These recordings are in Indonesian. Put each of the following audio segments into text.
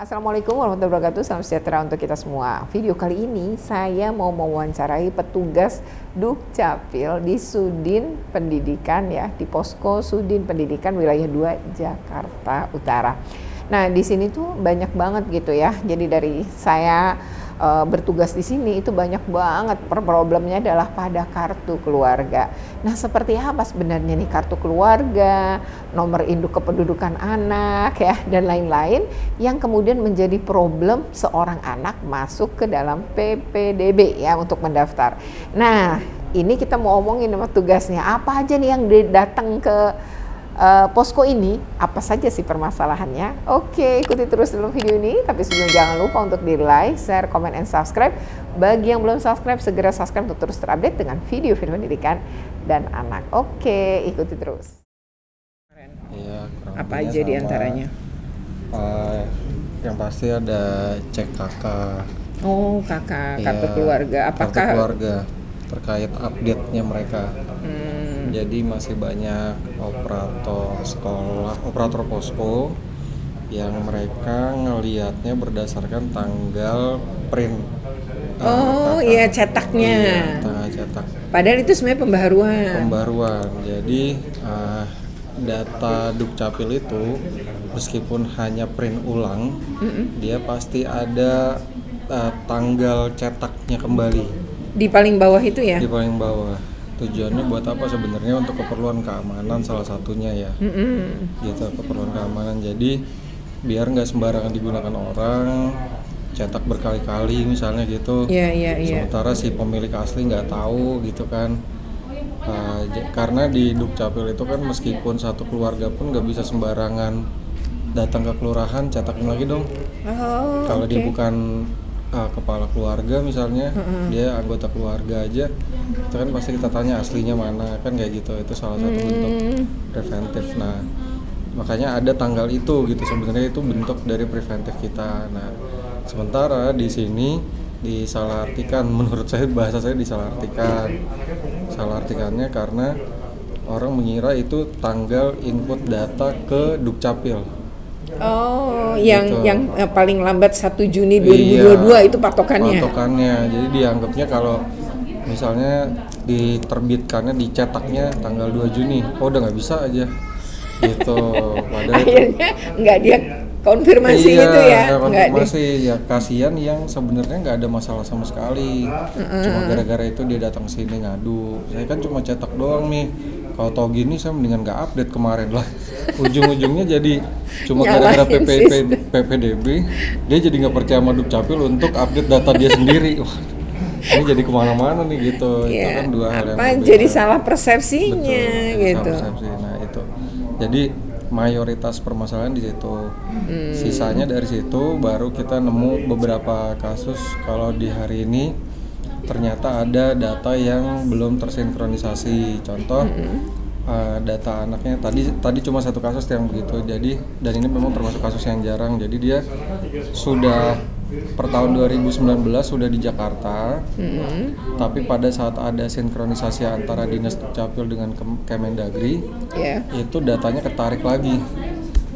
Assalamualaikum warahmatullahi wabarakatuh, salam sejahtera untuk kita semua. Video kali ini saya mau mewawancarai petugas Dukcapil di Sudin Pendidikan ya, di Posko Sudin Pendidikan Wilayah 2 Jakarta Utara. Nah, di sini tuh banyak banget gitu ya. Jadi dari saya bertugas di sini itu banyak banget problemnya adalah pada kartu keluarga. Nah, seperti apa sebenarnya nih kartu keluarga, nomor induk kependudukan anak ya dan lain-lain yang kemudian menjadi problem seorang anak masuk ke dalam PPDB ya untuk mendaftar. Nah, ini kita mau omongin sama tugasnya apa aja nih yang datang ke posko ini, apa saja sih permasalahannya? Oke, ikuti terus dalam video ini. Tapi sebelum jangan lupa untuk di like, share, comment, and subscribe. Bagi yang belum subscribe, segera subscribe untuk terus terupdate dengan video-video pendidikan dan anak. Oke, ikuti terus. Iya, apa aja diantaranya? Yang pasti ada cek kakak. Oh, kakak, kartu Ya, keluarga. Apakah kartu keluarga terkait update-nya mereka. Jadi masih banyak operator sekolah, operator posko yang mereka ngelihatnya berdasarkan tanggal print. Oh iya, cetaknya. Iya, tanggal cetak. Padahal itu sebenarnya Pembaruan. Jadi data Dukcapil itu meskipun hanya print ulang, dia pasti ada tanggal cetaknya kembali. Di paling bawah itu ya? Di paling bawah. Tujuannya buat apa sebenarnya? Untuk keperluan keamanan salah satunya ya. Gitu, keperluan keamanan. Jadi biar nggak sembarangan digunakan orang, cetak berkali-kali misalnya gitu. Iya. Sementara si pemilik asli nggak tahu gitu kan. Karena di Dukcapil itu kan meskipun satu keluarga pun nggak bisa sembarangan datang ke kelurahan cetakin lagi dong. Kalau dia bukan kepala keluarga misalnya, dia anggota keluarga aja, itu kan pasti kita tanya aslinya mana kan, kayak gitu. Itu salah satu bentuk preventif. Nah, makanya ada tanggal itu gitu, sebenarnya itu bentuk dari preventif kita. Nah, sementara di sini disalahartikan, menurut saya bahasa saya disalahartikan. Salah-artikannya karena orang mengira itu tanggal input data ke Dukcapil. Oh, Gitu. yang paling lambat 1 Juni 2022 itu patokannya. Jadi dianggapnya kalau misalnya diterbitkannya, dicetaknya tanggal 2 Juni, oh udah nggak bisa aja. Gitu. Padahal akhirnya nggak dia konfirmasi itu ya. Konfirmasi ya, kasihan yang sebenarnya nggak ada masalah sama sekali. Cuma gara-gara itu dia datang sini ngadu. Saya kan cuma cetak doang nih. Kalau tau gini saya mendingan nggak update kemarin lah. Ujung-ujungnya jadi cuma gara-gara PPDB dia jadi nggak percaya sama Dukcapil untuk update data dia sendiri. Wah, ini jadi kemana-mana nih gitu. Itu kan dua hal yang berbeda. Jadi salah persepsinya. Betul, gitu. salah persepsi. Nah itu. Jadi mayoritas permasalahan di situ. Sisanya dari situ baru kita nemu beberapa kasus kalau di hari ini ternyata ada data yang belum tersinkronisasi. Contoh data anaknya tadi cuma satu kasus yang begitu. Jadi dan ini memang termasuk kasus yang jarang. Jadi dia sudah per tahun 2019 sudah di Jakarta. Tapi pada saat ada sinkronisasi antara Dinas Dukcapil dengan Kemendagri, itu datanya ketarik lagi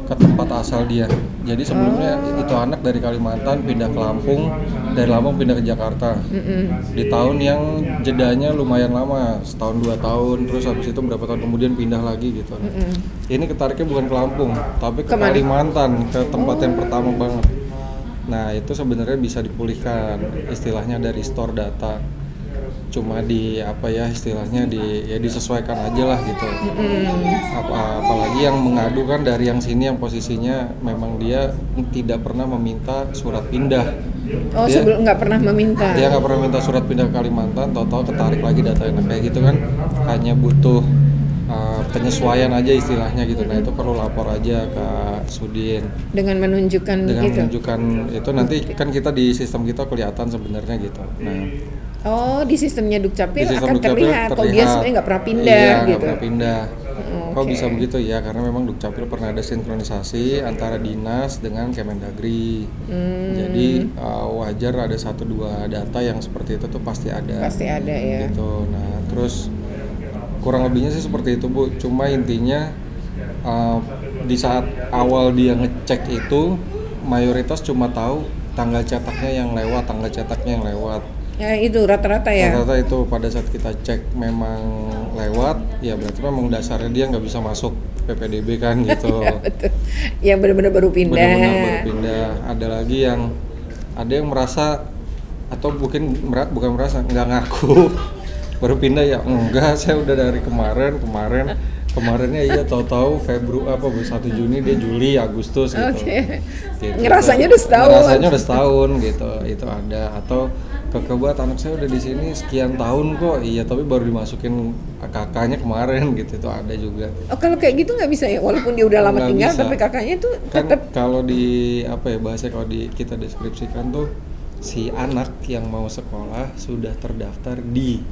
ke tempat asal dia. Jadi sebelumnya itu anak dari Kalimantan pindah ke Lampung, dari Lampung pindah ke Jakarta. Di tahun yang jedanya lumayan lama, setahun 2 tahun, terus habis itu berapa tahun kemudian pindah lagi gitu. Ini ketariknya bukan ke Lampung, tapi ke Kalimantan, ke tempat yang pertama banget. Nah, itu sebenarnya bisa dipulihkan, istilahnya dari store data. Cuma istilahnya disesuaikan aja lah gitu. Apalagi yang mengadu kan dari yang sini yang posisinya memang dia tidak pernah meminta surat pindah. Sebelum nggak pernah meminta. Dia nggak pernah minta surat pindah ke Kalimantan, tahu-tahu ketarik lagi datanya kayak gitu kan. Hanya butuh penyesuaian aja istilahnya gitu. Nah, itu perlu lapor aja ke Sudin. Dengan menunjukkan itu nanti kan kita di sistem kita kelihatan sebenarnya gitu. Nah, di sistemnya Dukcapil akan Dukcapil terlihat kalau dia sebenarnya nggak pernah pindah iya, gitu. Nggak pernah pindah. Kok bisa begitu ya? Karena memang Dukcapil pernah ada sinkronisasi antara dinas dengan Kemendagri. Jadi wajar ada 1-2 data yang seperti itu tuh pasti ada. Pasti ada ya. Gitu. Nah, terus kurang lebihnya sih seperti itu Bu. Cuma intinya di saat awal dia ngecek itu mayoritas cuma tahu tanggal cetaknya yang lewat. Ya itu rata-rata ya. Rata-rata itu pada saat kita cek memang lewat, ya berarti memang dasarnya dia nggak bisa masuk PPDB kan gitu. Ya, betul. Yang benar-benar baru pindah. Benar-benar baru pindah. Ada lagi yang merasa atau bukan merasa nggak ngaku baru pindah ya enggak, saya udah dari kemarinnya iya tahu-tahu Februari 1 Juni dia Juli Agustus gitu. Oke. Gitu. Ngerasanya udah setahun gitu. Itu ada. Atau kebuat anak saya udah di sini sekian tahun kok, iya tapi baru dimasukin kakaknya kemarin gitu, itu ada juga. Oh kalau kayak gitu nggak bisa ya, walaupun dia udah lama Nggak tinggal bisa. tapi kakaknya tuh Kan tetap. kalau di bahasa kalau kita deskripsikan tuh si anak yang mau sekolah sudah terdaftar di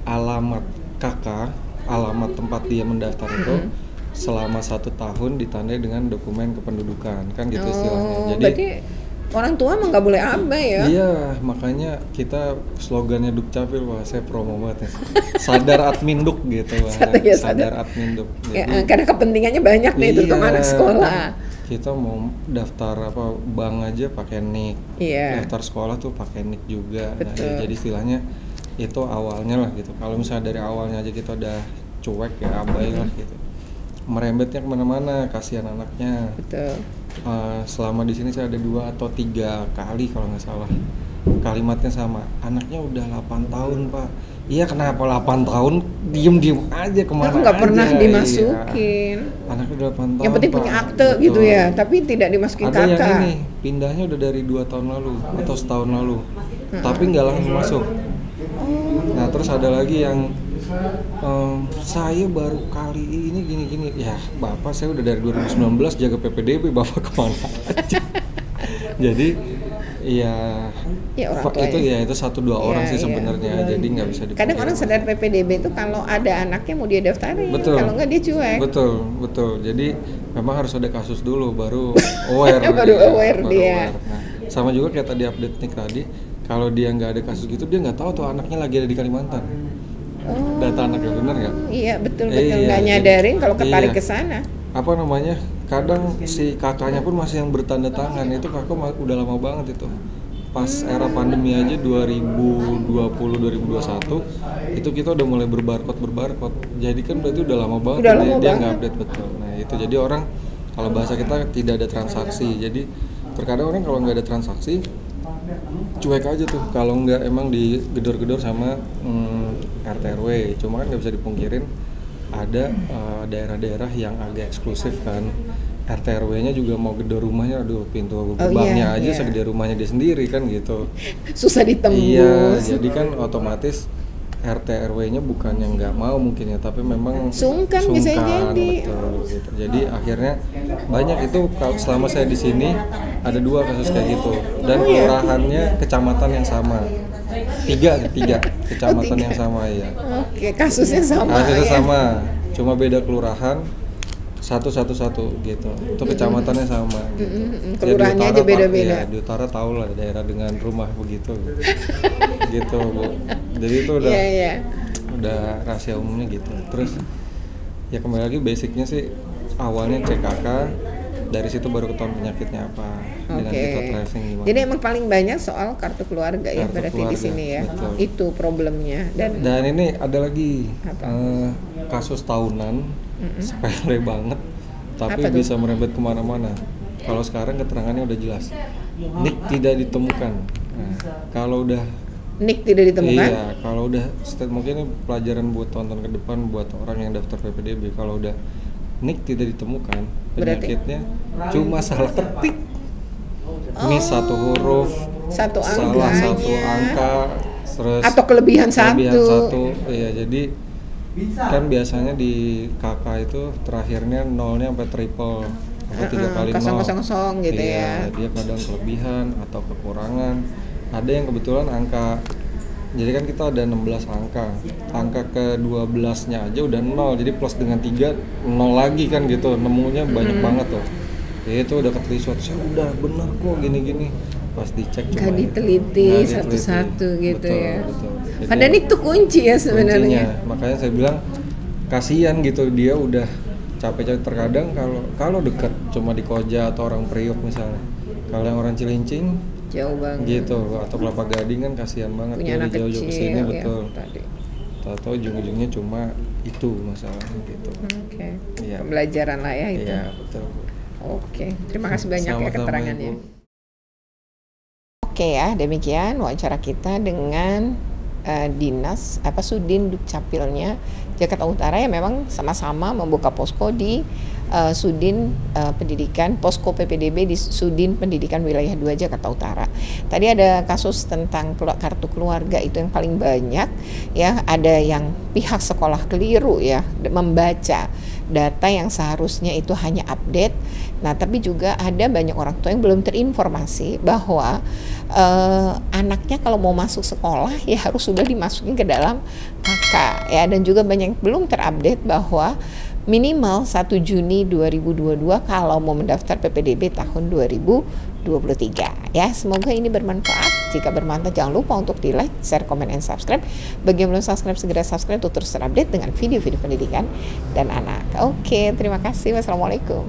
alamat kakak, alamat tempat dia mendaftar itu selama 1 tahun ditandai dengan dokumen kependudukan, kan gitu istilahnya. Jadi Berarti orang tua mah nggak boleh abai ya. iya, makanya kita slogannya Dukcapil, wah saya promo banget ya. Sadar Adminduk gitu, wah. Sadar Adminduk. Ya, karena kepentingannya banyak nih, terutama anak sekolah. Kita mau daftar bank aja pakai NIK. Iya. Daftar sekolah tuh pakai NIK juga. Nah, Betul. jadi istilahnya itu awalnya lah gitu. Kalau misalnya dari awalnya aja kita udah cuek ya, abai lah gitu. Merembetnya kemana-mana, kasihan anaknya. Betul. Selama di sini saya ada 2 atau 3 kali kalau nggak salah kalimatnya sama, anaknya udah 8 tahun pak. Iya kenapa 8 tahun diem aja kemana Aku nggak aja. pernah dimasukin. Iya. Anaknya udah 8 tahun Yang penting Pak. punya akte Betul. gitu ya, tapi tidak dimasukin ada kakak. yang ini pindahnya udah dari 2 tahun lalu atau setahun lalu, tapi nggak langsung masuk. Nah terus ada lagi yang saya baru kali ini gini-gini, ya bapak saya udah dari 2019 jaga PPDB, bapak kemana aja. Jadi ya orang tua itu ya itu 1-2 orang sih iya. sebenarnya, jadi nggak bisa dipungkiri. Kadang orang sadar PPDB itu kalau ada anaknya mau dia daftarin, kalau nggak dia cuek. Betul. Jadi memang harus ada kasus dulu baru aware. Baru aware dia. Nah, sama juga kayak tadi update nih tadi, kalau dia nggak ada kasus gitu dia nggak tahu tuh anaknya lagi ada di Kalimantan. Data anaknya benar nggak? Iya betul Iya, nggak nyadarin kalau ketarik iya. ke sana. Apa namanya? Kadang si kakaknya pun masih yang bertanda tangan, itu kakak udah lama banget itu. Pas era pandemi aja 2020-2021 itu kita udah mulai berbarcode. Jadi kan berarti udah lama banget dia nggak update betul. Nah itu jadi orang kalau bahasa kita tidak ada transaksi. Jadi terkadang orang kalau nggak ada transaksi cuek aja tuh, kalau nggak emang digedor-gedor sama RT RW. Cuma kan nggak bisa dipungkirin ada daerah-daerah yang agak eksklusif kan. RT RW-nya juga mau gedor rumahnya, aduh pintu gerbangnya aja segede rumahnya dia sendiri kan gitu. Susah ditembus. Iya, jadi kan otomatis RT RW-nya bukan yang nggak mau mungkin ya, tapi memang sungkan bisa jadi. Betul, gitu. Jadi akhirnya banyak itu selama saya di sini ada 2 kasus kayak gitu, dan kelurahannya kecamatan yang sama. Tiga kecamatan yang sama ya. Oke, kasusnya sama. Kasusnya sama, cuma beda kelurahan. Satu gitu. Itu kecamatannya sama. Gitu. Kelurahannya aja beda-beda. Ya, di utara tahu lah daerah dengan rumah begitu. Gitu Bu. Jadi itu udah rahasia umumnya gitu. Terus ya kembali lagi basicnya sih awalnya CKK, dari situ baru ketahuan penyakitnya apa, dengan kita tracing gimana. Jadi emang paling banyak soal kartu keluarga ya berarti di sini ya. Betul. Itu problemnya. Dan ini ada lagi kasus tahunan, sepele banget, tapi bisa merembet kemana-mana. Kalau sekarang keterangannya udah jelas, NIK tidak ditemukan. Nah, kalau udah NIK tidak ditemukan? Iya, kalau udah mungkin ini pelajaran buat tonton ke depan buat orang yang daftar PPDB. Kalau udah NIK tidak ditemukan, penyakitnya cuma salah ketik. Miss 1 huruf, salah satu angka, terus atau kelebihan satu. Iya, jadi kan biasanya di KK itu terakhirnya nolnya sampai triple atau 3 kali 0 gitu iya, ya. dia kadang kelebihan atau kekurangan. Ada yang kebetulan angka, jadi kan kita ada 16 angka ke-12 nya aja udah 0, jadi plus dengan 3 0 lagi kan gitu, nemunya banyak banget tuh. Itu udah ketelisot, saya udah bener kok gini-gini, pas dicek cuma gak diteliti satu-satu gitu. Betul, ya. Betul. Padahal itu kunci ya sebenarnya. Makanya saya bilang kasihan gitu, dia udah capek-capek terkadang kalau dekat cuma di Koja atau orang Priok misalnya, Kalau yang orang Cilincing jauh banget. gitu, atau Kelapa Gading kan kasihan banget Punya dia anak jauh-jauh kecil kesini ya, betul. tadi. Tahu-tahu ujung-ujungnya cuma itu masalahnya gitu. Oke. Iya. Pembelajaran lah ya itu. Iya betul. Oke, terima kasih banyak ya Sama-sama, keterangannya. Ibu. Oke ya, demikian wawancara kita dengan Sudin Dukcapilnya Jakarta Utara yang memang sama-sama membuka posko di Sudin Pendidikan, posko PPDB di Sudin Pendidikan Wilayah 2 Jakarta Utara. Tadi ada kasus tentang kartu keluarga, itu yang paling banyak ya, ada yang pihak sekolah keliru ya membaca data yang seharusnya itu hanya update. Nah, tapi juga ada banyak orang tua yang belum terinformasi bahwa anaknya kalau mau masuk sekolah ya harus sudah dimasukin ke dalam KK ya, dan juga banyak yang belum terupdate bahwa minimal 1 Juni 2022 kalau mau mendaftar PPDB tahun 2023 ya. Semoga ini bermanfaat. Jika bermanfaat jangan lupa untuk di like, share, komen, and subscribe. Bagi yang belum subscribe segera subscribe untuk terus terupdate dengan video-video pendidikan dan anak. Oke, terima kasih. Wassalamualaikum.